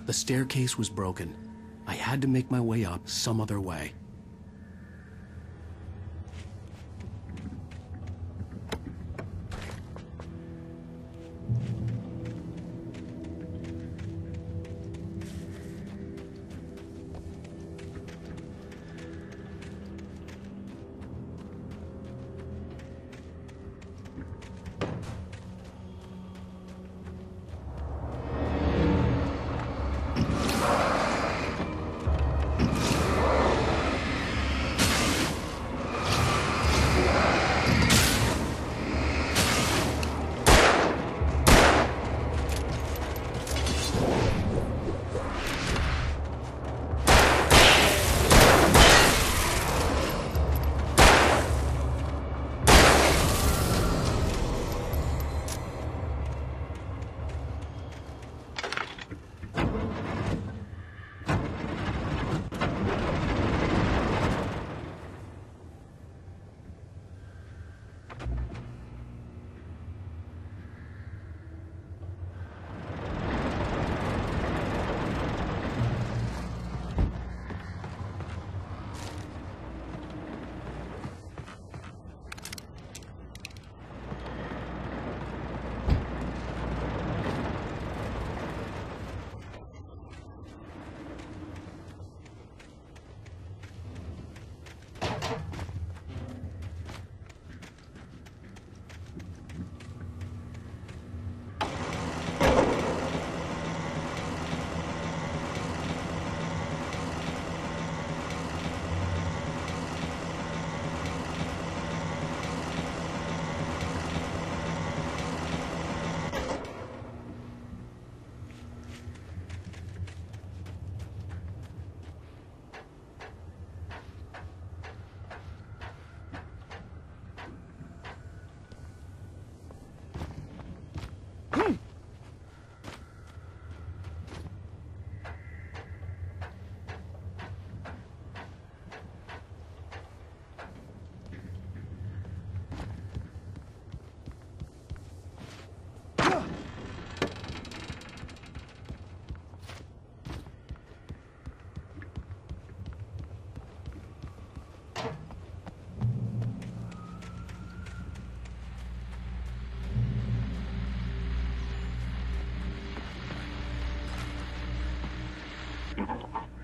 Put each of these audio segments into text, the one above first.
The staircase was broken. I had to make my way up some other way.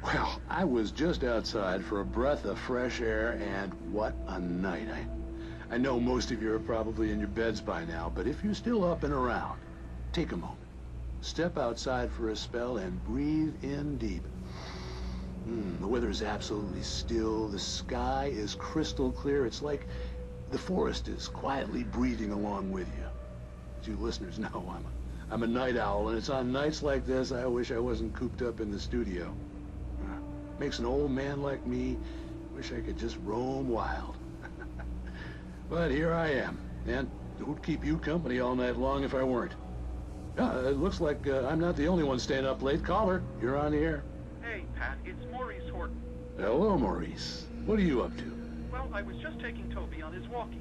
Well, I was just outside for a breath of fresh air, and what a night. I know most of you are probably in your beds by now, but if you're still up and around, take a moment. Step outside for a spell and breathe in deep. The weather is absolutely still. The sky is crystal clear. It's like the forest is quietly breathing along with you. As you listeners know, I'm a night owl, and it's on nights like this I wish I wasn't cooped up in the studio. Makes an old man like me wish I could just roam wild. But here I am, and it would keep you company all night long if I weren't. It looks like I'm not the only one staying up late. Caller, you're on the air. Hey, Pat, it's Maurice Horton. Hello, Maurice. What are you up to? Well, I was just taking Toby on his walkies.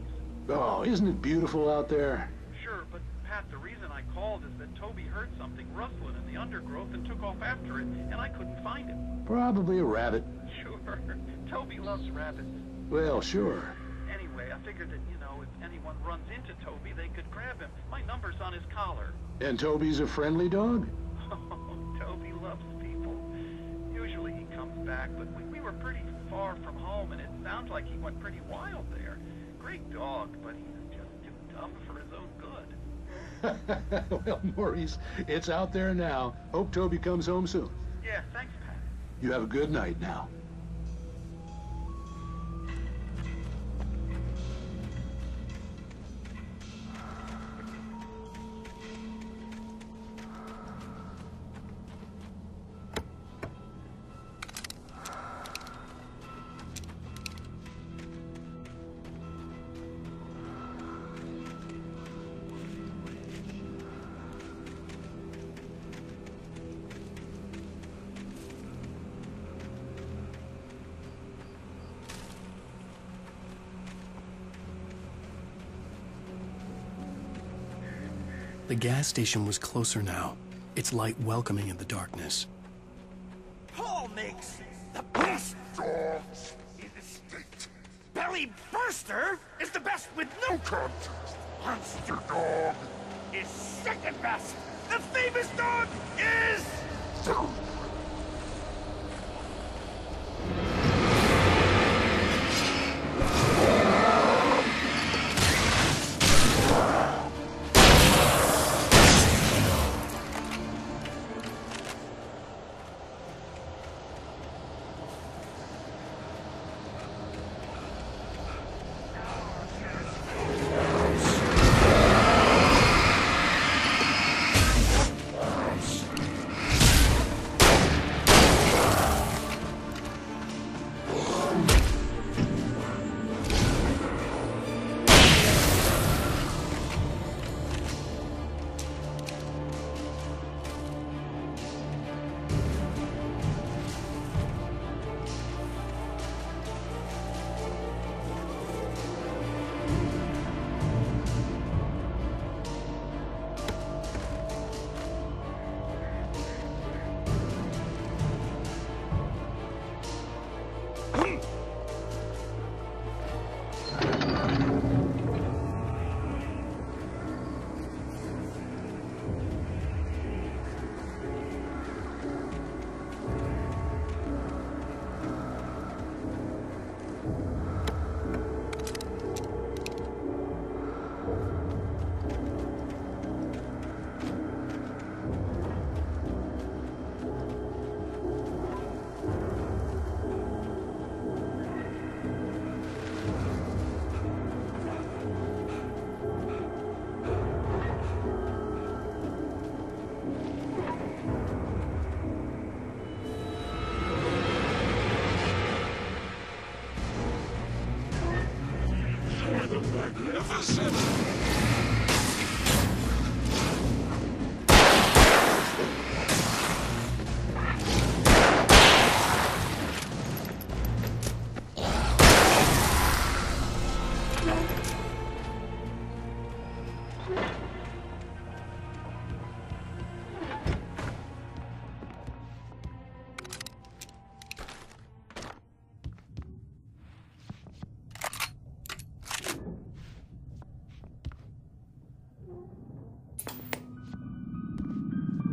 Oh, isn't it beautiful out there? Sure, but Pat, the reason I called is that Toby heard something rustling in the undergrowth and took off after it, and I couldn't find him. Probably a rabbit. Sure. Toby loves rabbits. Well, sure. Anyway, I figured that, if anyone runs into Toby, they could grab him. My number's on his collar. And Toby's a friendly dog? Oh, Toby loves people. Usually he comes back, but we were pretty far from home, and it sounds like he went pretty wild there. Great dog, but he's just too dumb for his own good. Well, Maurice, it's out there now. Hope Toby comes home soon. Yeah, thanks, Pat. You have a good night now. The gas station was closer now, its light welcoming in the darkness. makes the best dogs in the state. Belly Burster is the best with no contest. Monster Dog is second best. The famous dog is third.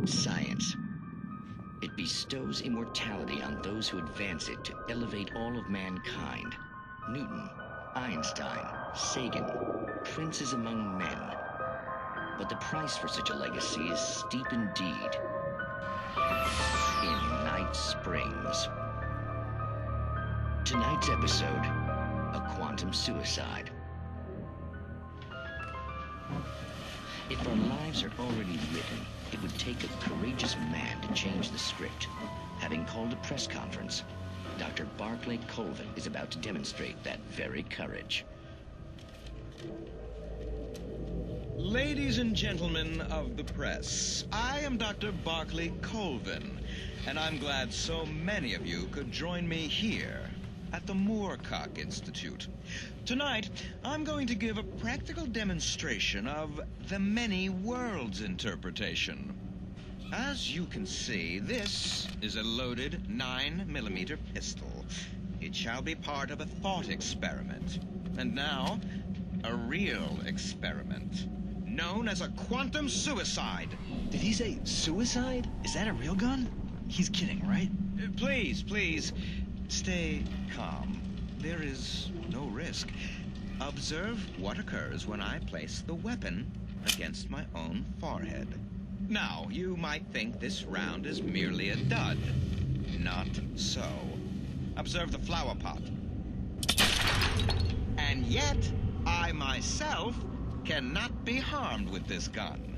Science. It bestows immortality on those who advance it to elevate all of mankind. Newton, Einstein, Sagan, princes among men. But the price for such a legacy is steep indeed. In Night Springs. Tonight's episode, a quantum suicide. If our lives are already written, it would take a courageous man to change the script. Having called a press conference, Dr. Barclay Colvin is about to demonstrate that very courage. Ladies and gentlemen of the press, I am Dr. Barclay Colvin, and I'm glad so many of you could join me here at the Moorcock Institute. Tonight, I'm going to give a practical demonstration of the many worlds interpretation. As you can see, this is a loaded 9mm pistol. It shall be part of a thought experiment. And now, a real experiment, known as a quantum suicide. Did he say suicide? Is that a real gun? He's kidding, right? Please, stay calm. There is no risk. Observe what occurs when I place the weapon against my own forehead. Now, you might think this round is merely a dud. Not so. Observe the flower pot. And yet, I myself cannot be harmed with this gun.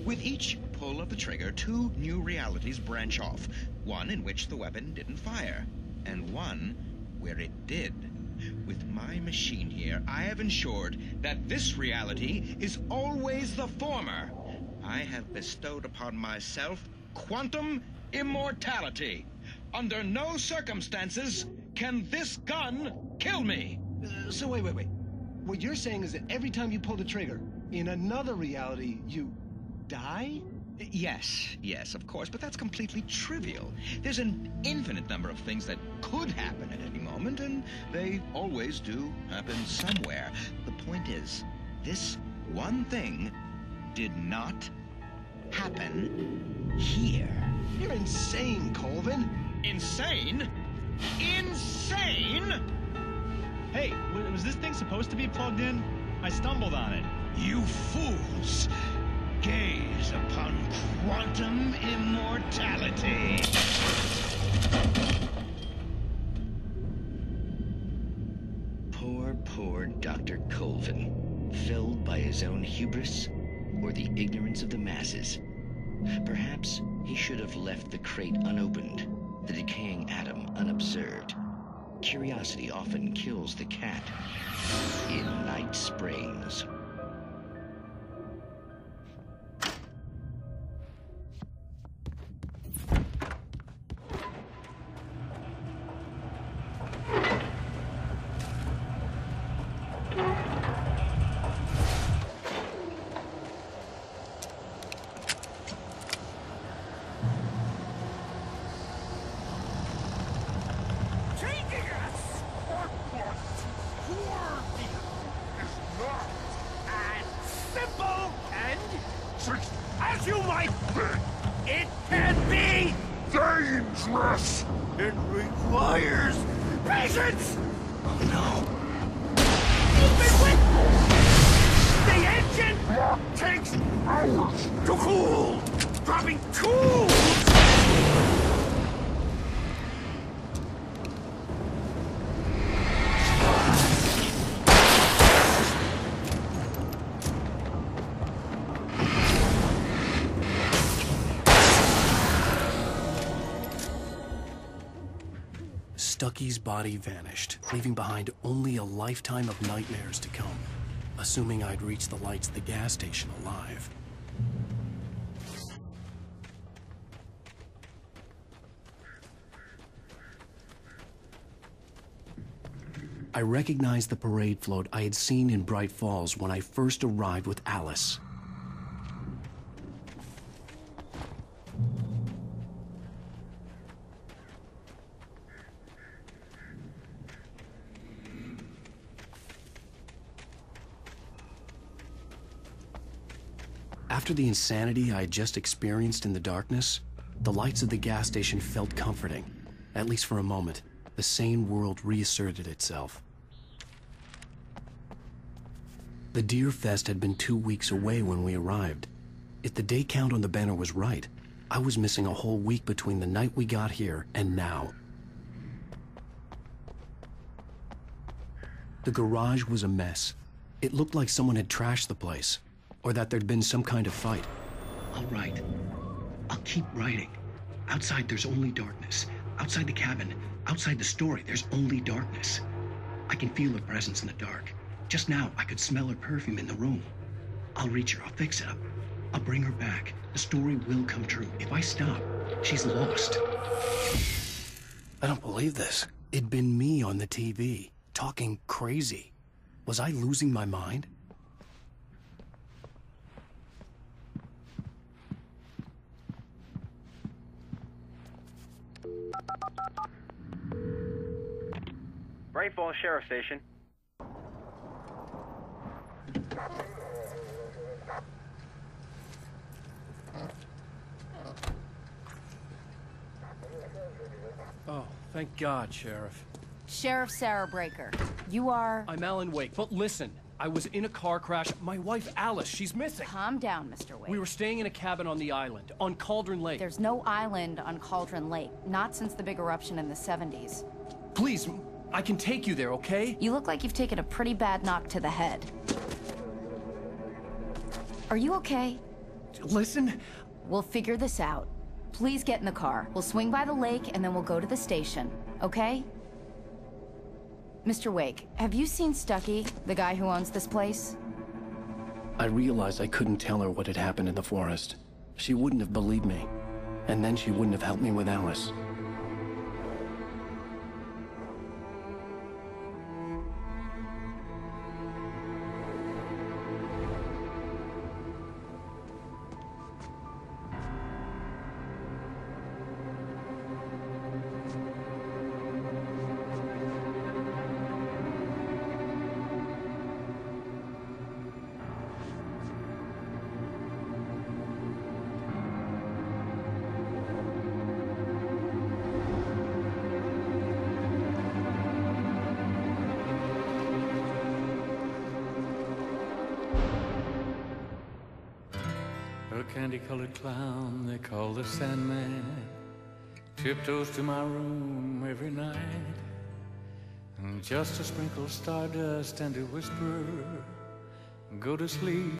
With each pull of the trigger, two new realities branch off. One in which the weapon didn't fire, and one where it did. With my machine here, I have ensured that this reality is always the former. I have bestowed upon myself quantum immortality. Under no circumstances can this gun kill me. So wait. What you're saying is that every time you pull the trigger, in another reality, you die? Yes, of course, but that's completely trivial. There's an infinite number of things that could happen at any moment, and they always do happen somewhere. The point is, this one thing did not happen here. You're insane, Colvin. Insane? Insane? Hey, was this thing supposed to be plugged in? I stumbled on it. You fools! Gaze upon quantum immortality. Poor Dr. Colvin, felled by his own hubris or the ignorance of the masses. Perhaps he should have left the crate unopened, the decaying atom unobserved. Curiosity often kills the cat in Night Springs. As you might think, it can be dangerous. It requires patience. Oh no. The engine takes hours to cool. Dropping tools. Stucky's body vanished, leaving behind only a lifetime of nightmares to come, assuming I'd reached the lights of the gas station alive. I recognized the parade float I had seen in Bright Falls when I first arrived with Alice. After the insanity I had just experienced in the darkness, the lights of the gas station felt comforting. At least for a moment, the sane world reasserted itself. The Deer Fest had been 2 weeks away when we arrived. If the day count on the banner was right, I was missing a whole week between the night we got here and now. The garage was a mess. It looked like someone had trashed the place, or that there'd been some kind of fight. I'll write. I'll keep writing. Outside, there's only darkness. Outside the cabin, outside the story, there's only darkness. I can feel her presence in the dark. Just now, I could smell her perfume in the room. I'll reach her. I'll fix it up. I'll bring her back. The story will come true. If I stop, she's lost. I don't believe this. It'd been me on the TV, talking crazy. Was I losing my mind? Bright Falls Sheriff Station. Oh, thank God, Sheriff. Sheriff Sarah Breaker. You are... I'm Alan Wake, but listen. I was in a car crash. My wife, Alice, she's missing. Calm down, Mr. Wake. We were staying in a cabin on the island, on Cauldron Lake. There's no island on Cauldron Lake. Not since the big eruption in the 70s. Please, I can take you there, okay? You look like you've taken a pretty bad knock to the head. Are you okay? Listen. We'll figure this out. Please get in the car. We'll swing by the lake and then we'll go to the station, okay? Mr. Wake, have you seen Stucky, the guy who owns this place? I realized I couldn't tell her what had happened in the forest. She wouldn't have believed me. And then she wouldn't have helped me with Alice. A candy-colored clown they call the Sandman tiptoes to my room every night, and just to sprinkle stardust and to whisper, go to sleep.